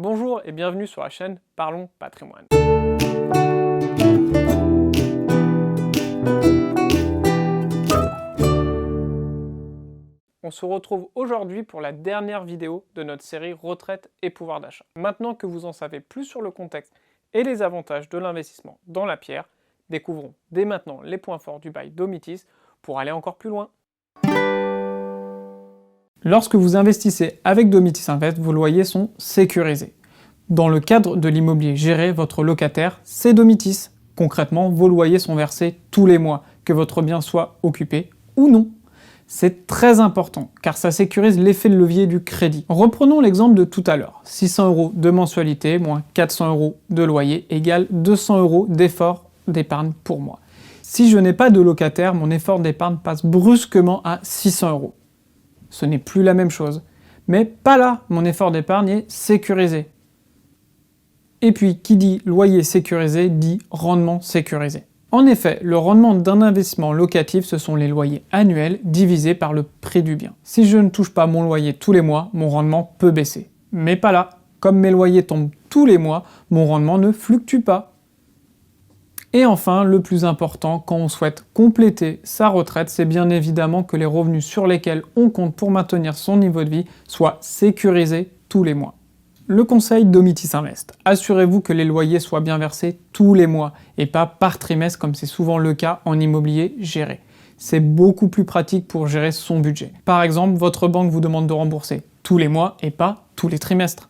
Bonjour et bienvenue sur la chaîne Parlons Patrimoine. On se retrouve aujourd'hui pour la dernière vidéo de notre série Retraite et pouvoir d'achat. Maintenant que vous en savez plus sur le contexte et les avantages de l'investissement dans la pierre, découvrons dès maintenant les points forts du bail Domitis pour aller encore plus loin. Lorsque vous investissez avec Domitis Invest, vos loyers sont sécurisés. Dans le cadre de l'immobilier géré, votre locataire, c'est Domitis. Concrètement, vos loyers sont versés tous les mois, que votre bien soit occupé ou non. C'est très important, car ça sécurise l'effet de levier du crédit. Reprenons l'exemple de tout à l'heure. 600 € de mensualité moins 400 € de loyer égale 200 € d'effort d'épargne pour moi. Si je n'ai pas de locataire, mon effort d'épargne passe brusquement à 600 €. Ce n'est plus la même chose. Mais pas là, mon effort d'épargne est sécurisé. Et puis, qui dit loyer sécurisé dit rendement sécurisé. En effet, le rendement d'un investissement locatif, ce sont les loyers annuels divisés par le prix du bien. Si je ne touche pas mon loyer tous les mois, mon rendement peut baisser. Mais pas là. Comme mes loyers tombent tous les mois, mon rendement ne fluctue pas. Et enfin, le plus important, quand on souhaite compléter sa retraite, c'est bien évidemment que les revenus sur lesquels on compte pour maintenir son niveau de vie soient sécurisés tous les mois. Le conseil Domitis Invest. Assurez-vous que les loyers soient bien versés tous les mois et pas par trimestre comme c'est souvent le cas en immobilier géré. C'est beaucoup plus pratique pour gérer son budget. Par exemple, votre banque vous demande de rembourser tous les mois et pas tous les trimestres.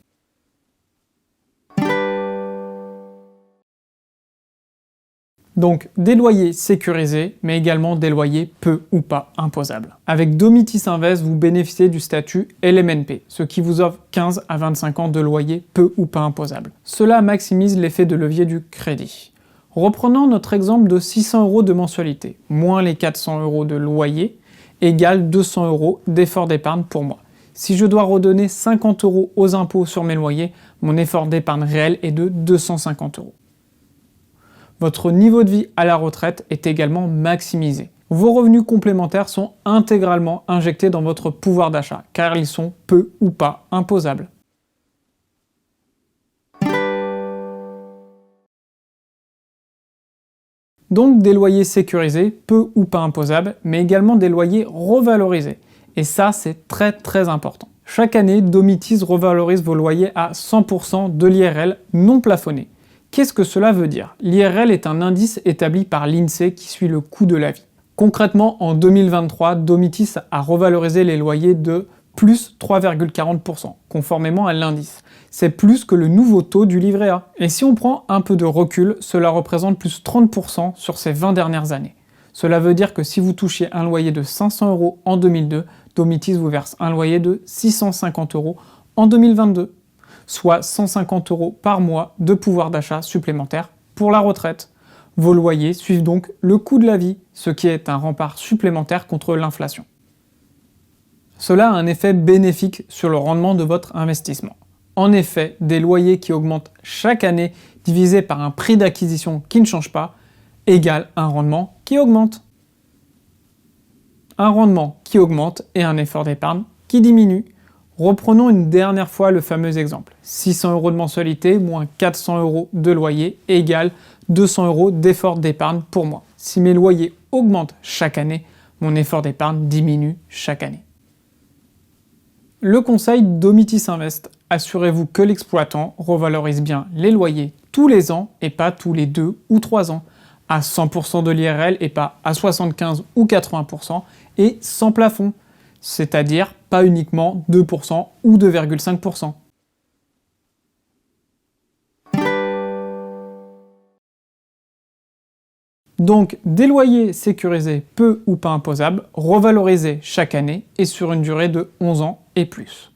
Donc des loyers sécurisés, mais également des loyers peu ou pas imposables. Avec Domitis Invest, vous bénéficiez du statut LMNP, ce qui vous offre 15 à 25 ans de loyer peu ou pas imposables. Cela maximise l'effet de levier du crédit. Reprenons notre exemple de 600 € de mensualité, moins les 400 € de loyer, égale 200 € d'effort d'épargne pour moi. Si je dois redonner 50 € aux impôts sur mes loyers, mon effort d'épargne réel est de 250 €. Votre niveau de vie à la retraite est également maximisé. Vos revenus complémentaires sont intégralement injectés dans votre pouvoir d'achat, car ils sont peu ou pas imposables. Donc des loyers sécurisés, peu ou pas imposables, mais également des loyers revalorisés. Et ça, c'est très important. Chaque année, Domitis revalorise vos loyers à 100% de l'IRL non plafonné. Qu'est-ce que cela veut dire? L'IRL est un indice établi par l'INSEE qui suit le coût de la vie. Concrètement, en 2023, Domitis a revalorisé les loyers de plus 3,40%, conformément à l'indice. C'est plus que le nouveau taux du livret A. Et si on prend un peu de recul, cela représente plus 30% sur ces 20 dernières années. Cela veut dire que si vous touchiez un loyer de 500 € en 2002, Domitis vous verse un loyer de 650 € en 2022. Soit 150 € par mois de pouvoir d'achat supplémentaire pour la retraite. Vos loyers suivent donc le coût de la vie, ce qui est un rempart supplémentaire contre l'inflation. Cela a un effet bénéfique sur le rendement de votre investissement. En effet, des loyers qui augmentent chaque année divisé par un prix d'acquisition qui ne change pas, égale un rendement qui augmente. Un rendement qui augmente et un effort d'épargne qui diminue. Reprenons une dernière fois le fameux exemple. 600 € de mensualité moins 400 € de loyer égale 200 € d'effort d'épargne pour moi. Si mes loyers augmentent chaque année, mon effort d'épargne diminue chaque année. Le conseil Domitis Invest. Assurez-vous que l'exploitant revalorise bien les loyers tous les ans et pas tous les 2 ou 3 ans. À 100% de l'IRL et pas à 75 ou 80% et sans plafond. C'est-à-dire pas uniquement 2% ou 2,5%. Donc des loyers sécurisés peu ou pas imposables, revalorisés chaque année et sur une durée de 11 ans et plus.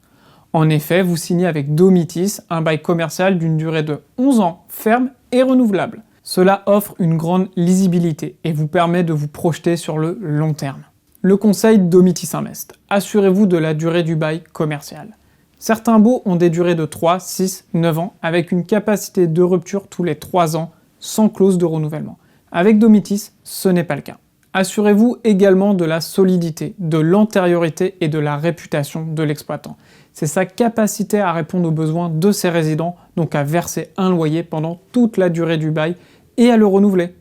En effet, vous signez avec Domitis un bail commercial d'une durée de 11 ans, ferme et renouvelable. Cela offre une grande lisibilité et vous permet de vous projeter sur le long terme. Le conseil Domitis Invest. Assurez-vous de la durée du bail commercial. Certains baux ont des durées de 3, 6, 9 ans avec une capacité de rupture tous les 3 ans sans clause de renouvellement. Avec Domitis, ce n'est pas le cas. Assurez-vous également de la solidité, de l'antériorité et de la réputation de l'exploitant. c'est sa capacité à répondre aux besoins de ses résidents, donc à verser un loyer pendant toute la durée du bail et à le renouveler.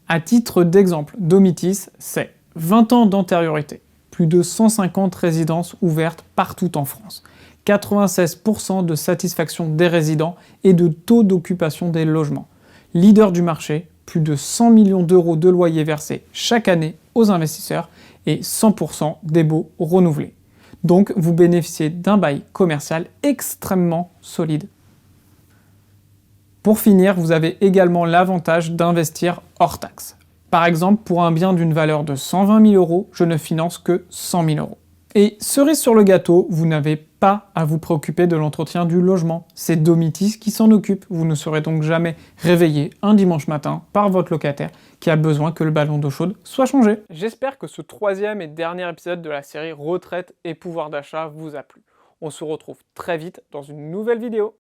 À titre d'exemple, Domitis, c'est 20 ans d'antériorité, plus de 150 résidences ouvertes partout en France, 96% de satisfaction des résidents et de taux d'occupation des logements. Leader du marché, plus de 100 millions d'euros de loyers versés chaque année aux investisseurs et 100% des baux renouvelés. Donc vous bénéficiez d'un bail commercial extrêmement solide. Pour finir, vous avez également l'avantage d'investir hors taxe. Par exemple, pour un bien d'une valeur de 120 000 euros, je ne finance que 100 000 euros. Et cerise sur le gâteau, vous n'avez pas à vous préoccuper de l'entretien du logement. C'est Domitis qui s'en occupe. Vous ne serez donc jamais réveillé un dimanche matin par votre locataire qui a besoin que le ballon d'eau chaude soit changé. J'espère que ce troisième et dernier épisode de la série Retraite et pouvoir d'achat vous a plu. On se retrouve très vite dans une nouvelle vidéo.